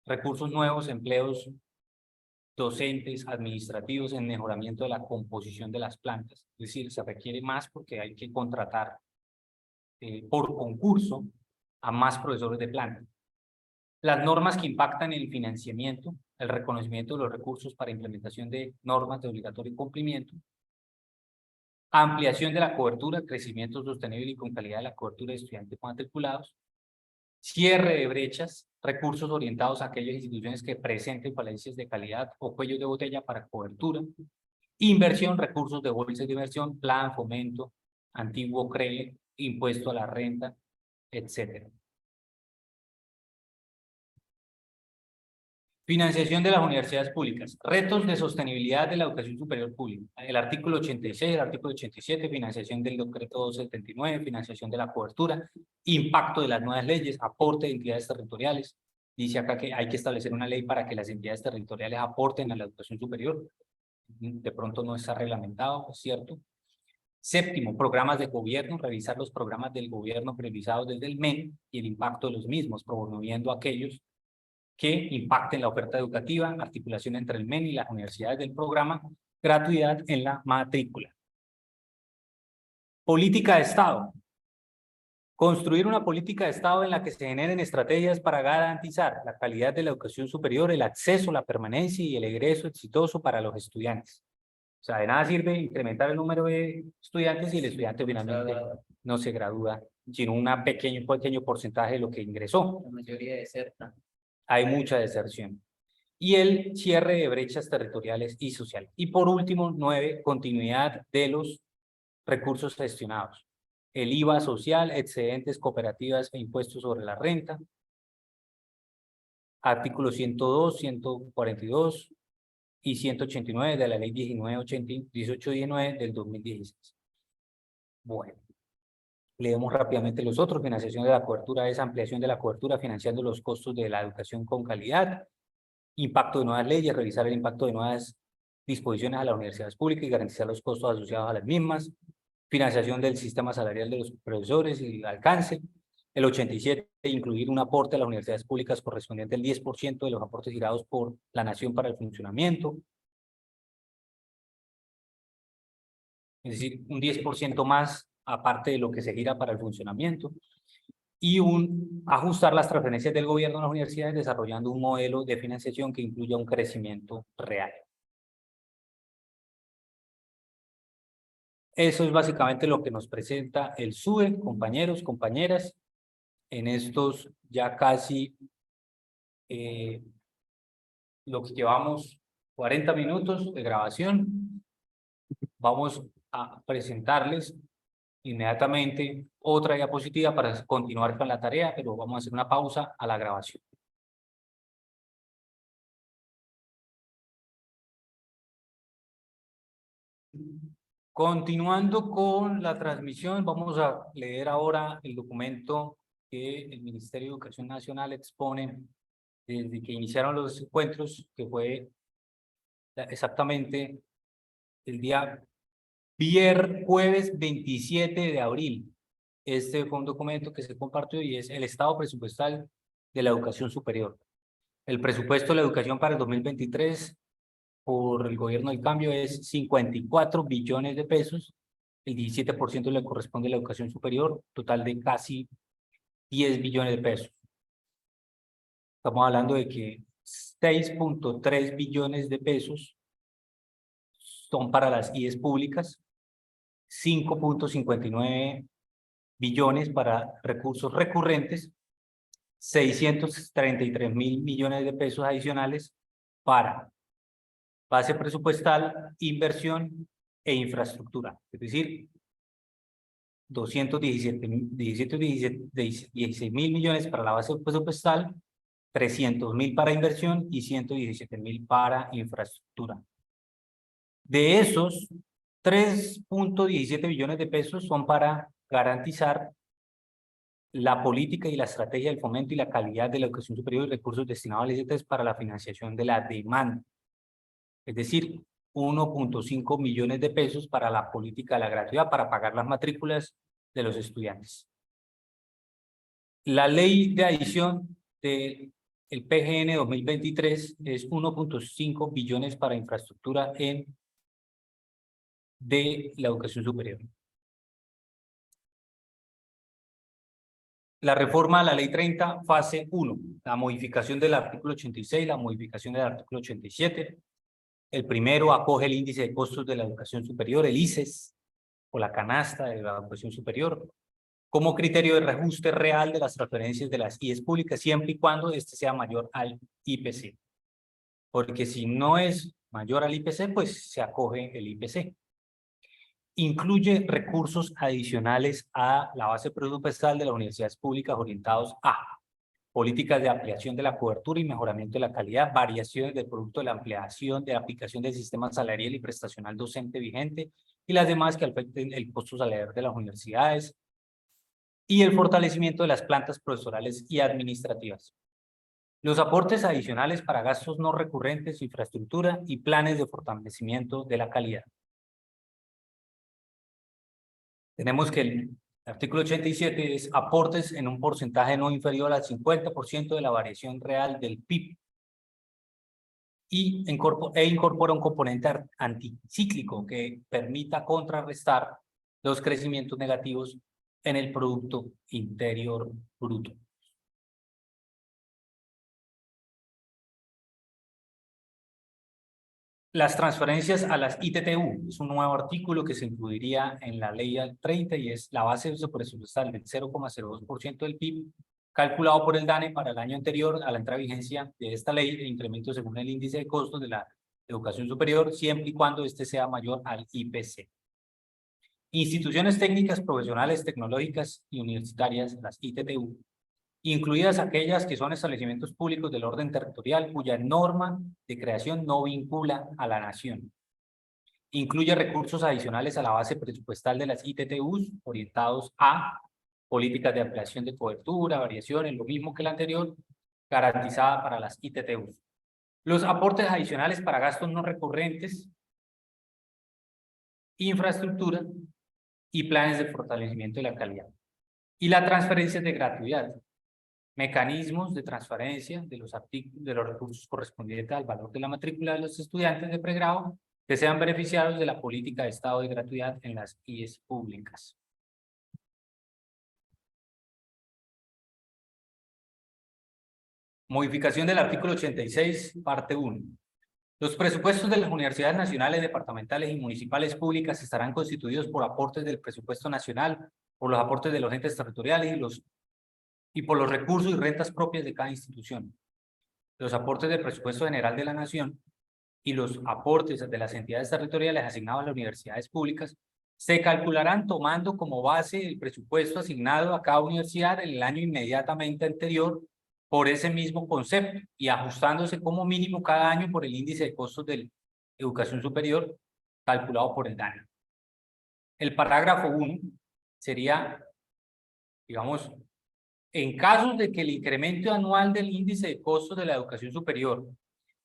Recursos nuevos, empleos docentes, administrativos en mejoramiento de la composición de las plantas. Es decir, se requiere más porque hay que contratar por concurso a más profesores de planta. Las normas que impactan en el financiamiento, el reconocimiento de los recursos para implementación de normas de obligatorio cumplimiento, ampliación de la cobertura, crecimiento sostenible y con calidad de la cobertura de estudiantes matriculados, cierre de brechas, recursos orientados a aquellas instituciones que presenten falencias de calidad o cuellos de botella para cobertura, inversión, recursos de bolsas de inversión, plan, fomento, antiguo CRE, impuesto a la renta, etcétera. Financiación de las universidades públicas. Retos de sostenibilidad de la educación superior pública. El artículo 86, el artículo 87, financiación del decreto 279, financiación de la cobertura, impacto de las nuevas leyes, aporte de entidades territoriales. Dice acá que hay que establecer una ley para que las entidades territoriales aporten a la educación superior. De pronto no está reglamentado, ¿es cierto? Séptimo, programas de gobierno, revisar los programas del gobierno priorizados desde el MEN y el impacto de los mismos, promoviendo aquellos que impacten la oferta educativa, articulación entre el MEN y las universidades del programa, gratuidad en la matrícula. Política de Estado. Construir una política de Estado en la que se generen estrategias para garantizar la calidad de la educación superior, el acceso, la permanencia y el egreso exitoso para los estudiantes. O sea, de nada sirve incrementar el número de estudiantes si el estudiante finalmente no se gradúa, sino un pequeño porcentaje de lo que ingresó. La mayoría deserta. Hay mucha deserción. Y el cierre de brechas territoriales y sociales. Y por último, 9, continuidad de los recursos gestionados. El IVA social, excedentes, cooperativas e impuestos sobre la renta. Artículos 102, 142 y 189 de la ley 1819 del 2016. Bueno. Leemos rápidamente los otros. Financiación de la cobertura es ampliación de la cobertura financiando los costos de la educación con calidad. Impacto de nuevas leyes, revisar el impacto de nuevas disposiciones a las universidades públicas y garantizar los costos asociados a las mismas. Financiación del sistema salarial de los profesores y el alcance. El 87, incluir un aporte a las universidades públicas correspondiente al 10% de los aportes girados por la nación para el funcionamiento. Es decir, un 10% más aparte de lo que se gira para el funcionamiento. Y ajustar las transferencias del gobierno a las universidades desarrollando un modelo de financiación que incluya un crecimiento real. Eso es básicamente lo que nos presenta el SUBE, compañeros, compañeras, en estos ya casi lo que llevamos 40 minutos de grabación. Vamos a presentarles inmediatamente otra diapositiva para continuar con la tarea, pero vamos a hacer una pausa a la grabación. Continuando con la transmisión, vamos a leer ahora el documento que el Ministerio de Educación Nacional expone desde que iniciaron los encuentros, que fue exactamente el día jueves 27 de abril. Este fue un documento que se compartió y es el estado presupuestal de la educación superior. El presupuesto de la educación para el 2023 por el gobierno del cambio es 54 billones de pesos. El 17% le corresponde a la educación superior, total de casi 10 billones de pesos. Estamos hablando de que 6.3 billones de pesos son para las IES públicas, 5.59 billones para recursos recurrentes, 633.000 millones de pesos adicionales para base presupuestal, inversión e infraestructura. Es decir, 16.000 millones para la base presupuestal, 300.000 para inversión y 117.000 para infraestructura. De esos, 3.17 billones de pesos son para garantizar la política y la estrategia del fomento y la calidad de la educación superior y recursos destinados al ICT para la financiación de la demanda. Es decir, 1.5 millones de pesos para la política de la gratuidad, para pagar las matrículas de los estudiantes. La ley de adición del PGN 2023 es 1.5 billones para infraestructura de la educación superior. La reforma a la ley 30, fase 1, la modificación del artículo 86, la modificación del artículo 87. El primero acoge el índice de costos de la educación superior, el ICES, o la canasta de la educación superior, como criterio de reajuste real de las transferencias de las IES públicas, siempre y cuando este sea mayor al IPC. Porque si no es mayor al IPC, pues se acoge el IPC. Incluye recursos adicionales a la base presupuestal de las universidades públicas orientados a políticas de ampliación de la cobertura y mejoramiento de la calidad, variaciones del producto de la ampliación de la aplicación del sistema salarial y prestacional docente vigente y las demás que afecten el costo salarial de las universidades y el fortalecimiento de las plantas profesorales y administrativas. Los aportes adicionales para gastos no recurrentes, infraestructura y planes de fortalecimiento de la calidad. Tenemos que el artículo 87 es aportes en un porcentaje no inferior al 50% de la variación real del PIB y incorpora un componente anticíclico que permita contrarrestar los crecimientos negativos en el Producto Interior Bruto. Las transferencias a las ITTU es un nuevo artículo que se incluiría en la ley 30 y es la base presupuestal del 0,02% del PIB calculado por el DANE para el año anterior a la entrada en vigencia de esta ley e incremento según el índice de costos de la educación superior siempre y cuando este sea mayor al IPC. Instituciones técnicas, profesionales, tecnológicas y universitarias, las ITTU, incluidas aquellas que son establecimientos públicos del orden territorial cuya norma de creación no vincula a la nación. Incluye recursos adicionales a la base presupuestal de las ITTUs orientados a políticas de ampliación de cobertura, variaciones, lo mismo que la anterior, garantizada para las ITTUs. Los aportes adicionales para gastos no recurrentes, infraestructura y planes de fortalecimiento de la calidad. Y la transferencia de gratuidad. Mecanismos de transferencia de los recursos correspondientes al valor de la matrícula de los estudiantes de pregrado que sean beneficiados de la política de estado de gratuidad en las IES públicas. Modificación del artículo 86, parte 1. Los presupuestos de las universidades nacionales, departamentales y municipales públicas estarán constituidos por aportes del presupuesto nacional, por los aportes de los entes territoriales y por los recursos y rentas propias de cada institución. Los aportes del presupuesto general de la nación y los aportes de las entidades territoriales asignados a las universidades públicas se calcularán tomando como base el presupuesto asignado a cada universidad en el año inmediatamente anterior por ese mismo concepto y ajustándose como mínimo cada año por el índice de costos de educación superior calculado por el DANE. El parágrafo 1 sería, digamos, en casos de que el incremento anual del índice de costos de la educación superior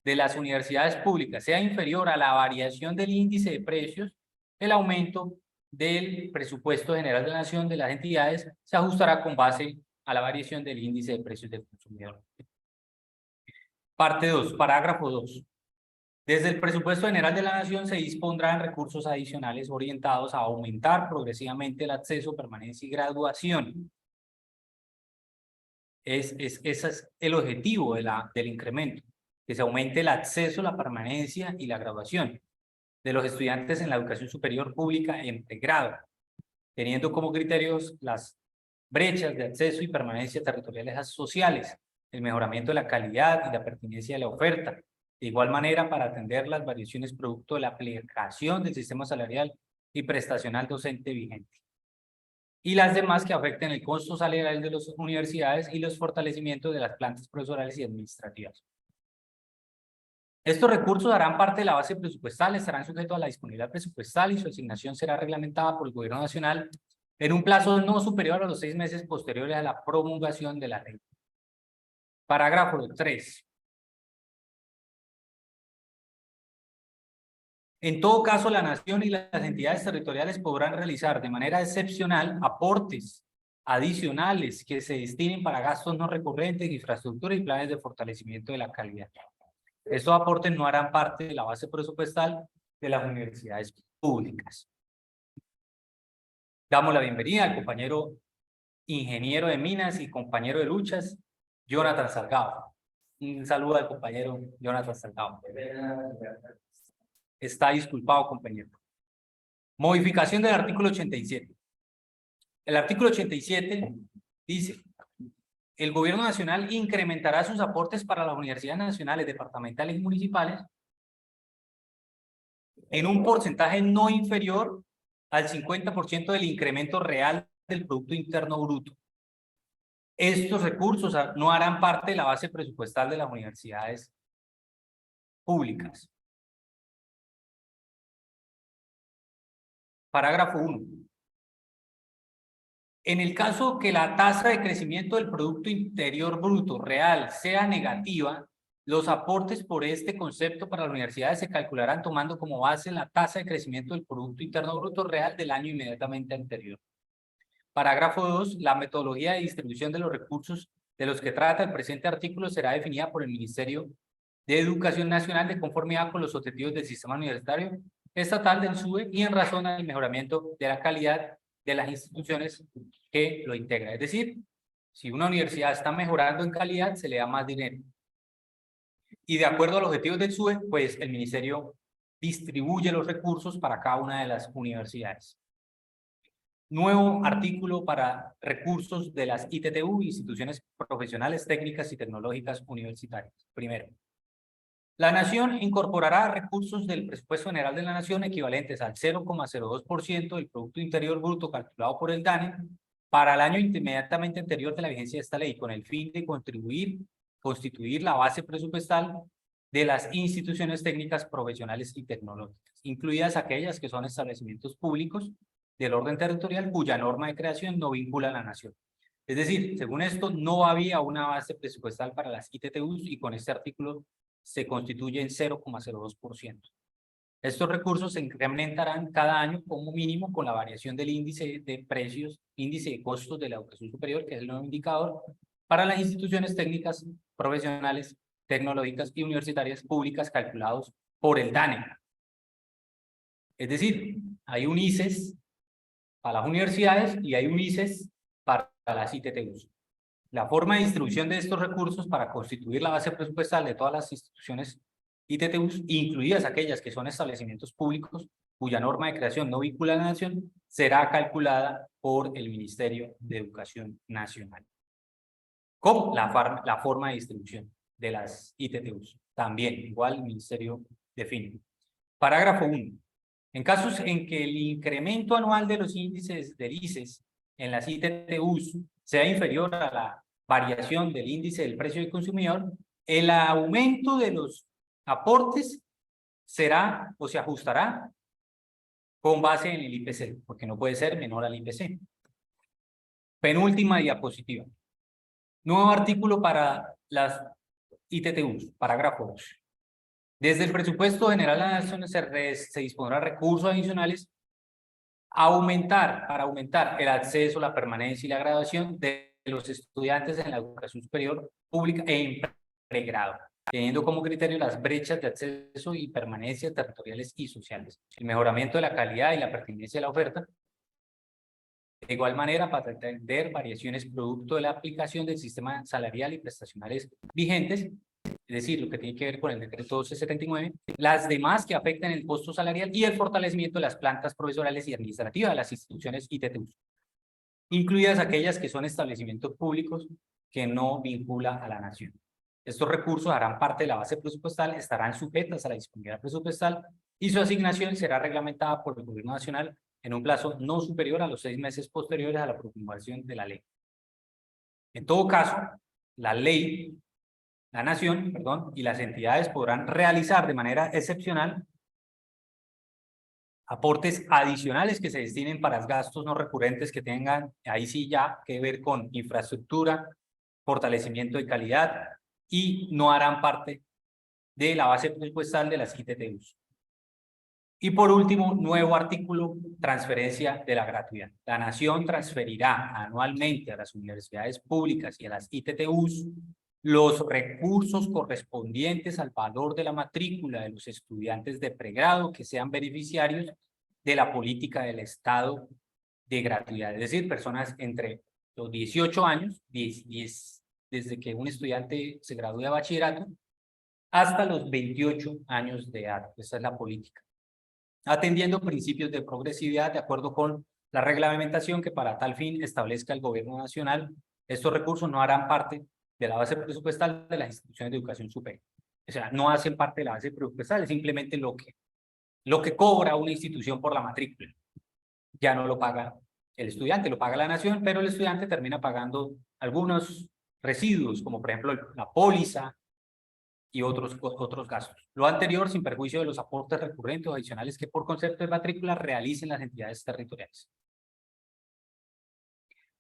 de las universidades públicas sea inferior a la variación del índice de precios, el aumento del presupuesto general de la nación de las entidades se ajustará con base a la variación del índice de precios del consumidor. Parte 2, parágrafo 2. Desde el presupuesto general de la nación se dispondrán recursos adicionales orientados a aumentar progresivamente el acceso, permanencia y graduación. Ese es el objetivo del incremento, que se aumente el acceso, la permanencia y la graduación de los estudiantes en la educación superior pública en pregrado, teniendo como criterios las brechas de acceso y permanencia territoriales sociales, el mejoramiento de la calidad y la pertinencia de la oferta, de igual manera para atender las variaciones producto de la aplicación del sistema salarial y prestacional docente vigente, y las demás que afecten el costo salarial de las universidades y los fortalecimientos de las plantas profesorales y administrativas. Estos recursos harán parte de la base presupuestal, estarán sujetos a la disponibilidad presupuestal y su asignación será reglamentada por el Gobierno Nacional en un plazo no superior a los 6 meses posteriores a la promulgación de la ley. Parágrafo 3. En todo caso, la nación y las entidades territoriales podrán realizar de manera excepcional aportes adicionales que se destinen para gastos no recurrentes, infraestructura y planes de fortalecimiento de la calidad. Estos aportes no harán parte de la base presupuestal de las universidades públicas. Damos la bienvenida al compañero ingeniero de minas y compañero de luchas, Jonathan Salgado. Un saludo al compañero Jonathan Salgado. Está disculpado, compañero. Modificación del artículo 87. El artículo 87 dice: el Gobierno Nacional incrementará sus aportes para las universidades nacionales, departamentales y municipales en un porcentaje no inferior al 50% del incremento real del Producto Interno Bruto. Estos recursos no harán parte de la base presupuestal de las universidades públicas. Parágrafo 1. En el caso que la tasa de crecimiento del Producto Interior Bruto real sea negativa, los aportes por este concepto para las universidades se calcularán tomando como base la tasa de crecimiento del Producto Interno Bruto real del año inmediatamente anterior. Parágrafo 2. La metodología de distribución de los recursos de los que trata el presente artículo será definida por el Ministerio de Educación Nacional de conformidad con los objetivos del sistema universitario estatal del SUBE y en razón al mejoramiento de la calidad de las instituciones que lo integran. Es decir, si una universidad está mejorando en calidad, se le da más dinero. Y de acuerdo a los objetivos del SUBE, pues el ministerio distribuye los recursos para cada una de las universidades. Nuevo artículo para recursos de las ITTU, instituciones profesionales, técnicas y tecnológicas universitarias. Primero, la Nación incorporará recursos del presupuesto general de la Nación equivalentes al 0,02% del Producto Interior Bruto calculado por el DANE para el año inmediatamente anterior de la vigencia de esta ley, con el fin de constituir la base presupuestal de las instituciones técnicas, profesionales y tecnológicas, incluidas aquellas que son establecimientos públicos del orden territorial cuya norma de creación no vincula a la Nación. Es decir, según esto, no había una base presupuestal para las ITTUs y con este artículo se constituye en 0,02%. Estos recursos se incrementarán cada año como mínimo con la variación del índice de precios, índice de costos de la educación superior, que es el nuevo indicador, para las instituciones técnicas, profesionales, tecnológicas y universitarias públicas calculados por el DANE. Es decir, hay un ICES para las universidades y hay un ICES para las ITTUs. La forma de distribución de estos recursos para constituir la base presupuestal de todas las instituciones ITTUs, incluidas aquellas que son establecimientos públicos cuya norma de creación no vincula a la Nación, será calculada por el Ministerio de Educación Nacional. ¿Cómo? La forma de distribución de las ITTUs. También, igual el Ministerio define. Parágrafo 1. En casos en que el incremento anual de los índices del ICES en las ITTUs sea inferior a la variación del índice del precio del consumidor, el aumento de los aportes será o se ajustará con base en el IPC, porque no puede ser menor al IPC. Penúltima diapositiva. Nuevo artículo para las ITTUs, parágrafo 2. Desde el presupuesto general de la Nación se dispondrá recursos adicionales para aumentar el acceso, la permanencia y la graduación de los estudiantes en la educación superior pública e en pregrado, teniendo como criterio las brechas de acceso y permanencia territoriales y sociales, el mejoramiento de la calidad y la pertinencia de la oferta. De igual manera, para atender variaciones producto de la aplicación del sistema salarial y prestacionales vigentes, es decir, lo que tiene que ver con el decreto 1279, las demás que afectan el costo salarial y el fortalecimiento de las plantas profesorales y administrativas de las instituciones ITTUs, incluidas aquellas que son establecimientos públicos que no vincula a la nación. Estos recursos harán parte de la base presupuestal, estarán sujetas a la disponibilidad presupuestal y su asignación será reglamentada por el Gobierno Nacional en un plazo no superior a los 6 meses posteriores a la promulgación de la ley. En todo caso, la nación, y las entidades podrán realizar de manera excepcional aportes adicionales que se destinen para gastos no recurrentes que tengan, ahí sí ya, que ver con infraestructura, fortalecimiento de calidad y no harán parte de la base presupuestal de las ITTUs. Y por último, nuevo artículo, transferencia de la gratuidad. La Nación transferirá anualmente a las universidades públicas y a las ITTUs los recursos correspondientes al valor de la matrícula de los estudiantes de pregrado que sean beneficiarios de la política del Estado de gratuidad. Es decir, personas entre los 18 años, desde que un estudiante se gradúe de bachillerato, hasta los 28 años de edad. Esa es la política, atendiendo principios de progresividad de acuerdo con la reglamentación que para tal fin establezca el Gobierno Nacional. Estos recursos no harán parte de la base presupuestal de las instituciones de educación superior. O sea, no hacen parte de la base presupuestal, es simplemente lo que cobra una institución por la matrícula. Ya no lo paga el estudiante, lo paga la nación, pero el estudiante termina pagando algunos residuos, como por ejemplo la póliza, y otros gastos. Lo anterior sin perjuicio de los aportes recurrentes o adicionales que por concepto de matrícula realicen las entidades territoriales.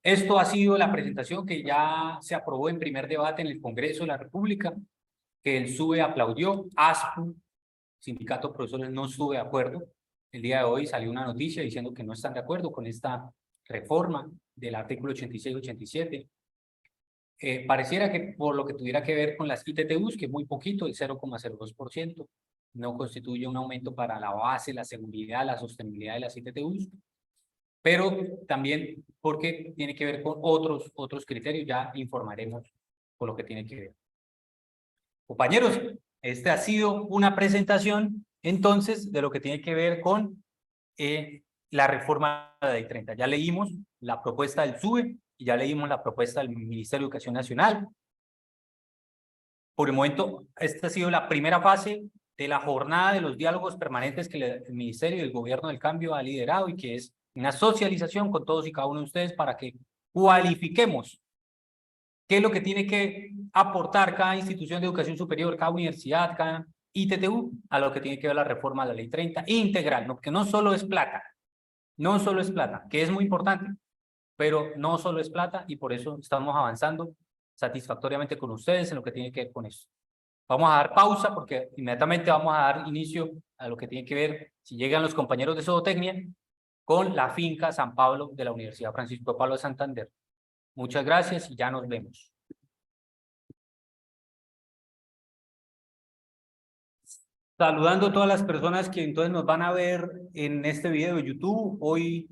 Esto ha sido la presentación que ya se aprobó en primer debate en el Congreso de la República, que el SUBE aplaudió, ASPU, Sindicato de Profesores, no estuvo de acuerdo. El día de hoy salió una noticia diciendo que no están de acuerdo con esta reforma del artículo 86-87. Pareciera que por lo que tuviera que ver con las ITTUs, que es muy poquito, el 0,02%, no constituye un aumento para la base, la seguridad, la sostenibilidad de las ITTUs, pero también porque tiene que ver con otros criterios, ya informaremos con lo que tiene que ver. Compañeros, esta ha sido una presentación entonces de lo que tiene que ver con la reforma de la Ley 30. Ya leímos la propuesta del SUBE y ya leímos la propuesta del Ministerio de Educación Nacional. Por el momento, esta ha sido la primera fase de la jornada de los diálogos permanentes que el Ministerio y el Gobierno del Cambio ha liderado y que es una socialización con todos y cada uno de ustedes para que cualifiquemos qué es lo que tiene que aportar cada institución de educación superior, cada universidad, cada ITTU a lo que tiene que ver la reforma de la Ley 30 integral, ¿no? Porque no solo es plata, que es muy importante, pero no solo es plata y por eso estamos avanzando satisfactoriamente con ustedes en lo que tiene que ver con eso. Vamos a dar pausa porque inmediatamente vamos a dar inicio a lo que tiene que ver, si llegan los compañeros de zootecnia, con la finca San Pablo de la Universidad Francisco de Pablo de Santander. Muchas gracias y ya nos vemos. Saludando a todas las personas que entonces nos van a ver en este video de YouTube, hoy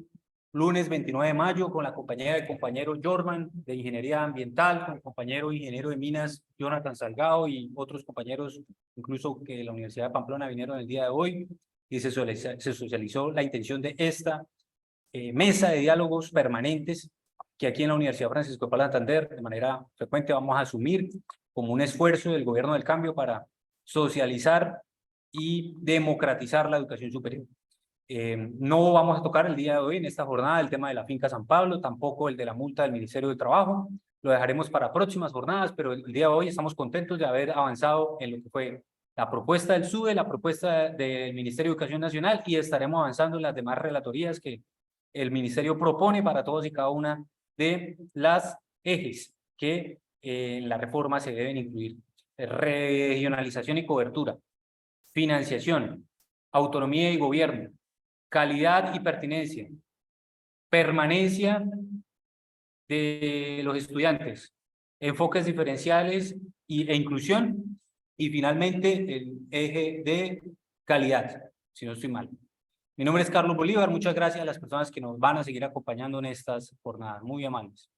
lunes 29 de mayo, con la compañía del compañero Jorman de Ingeniería Ambiental, con el compañero ingeniero de Minas Jonathan Salgado y otros compañeros, incluso que de la Universidad de Pamplona vinieron el día de hoy, y se socializó la intención de esta mesa de diálogos permanentes que aquí en la Universidad Francisco de Pablo de Santander de manera frecuente vamos a asumir como un esfuerzo del Gobierno del Cambio para socializar y democratizar la educación superior. No vamos a tocar el día de hoy en esta jornada el tema de la finca San Pablo, tampoco el de la multa del Ministerio de Trabajo. Lo dejaremos para próximas jornadas, pero el día de hoy estamos contentos de haber avanzado en lo que fue la propuesta del SUBE, la propuesta del Ministerio de Educación Nacional, y estaremos avanzando en las demás relatorías que el Ministerio propone para todos y cada una de las ejes que en la reforma se deben incluir. Regionalización y cobertura, financiación, autonomía y gobierno, calidad y pertinencia, permanencia de los estudiantes, enfoques diferenciales e inclusión, y finalmente el eje de calidad, si no estoy mal. Mi nombre es Carlos Bolívar, muchas gracias a las personas que nos van a seguir acompañando en estas jornadas, muy amables.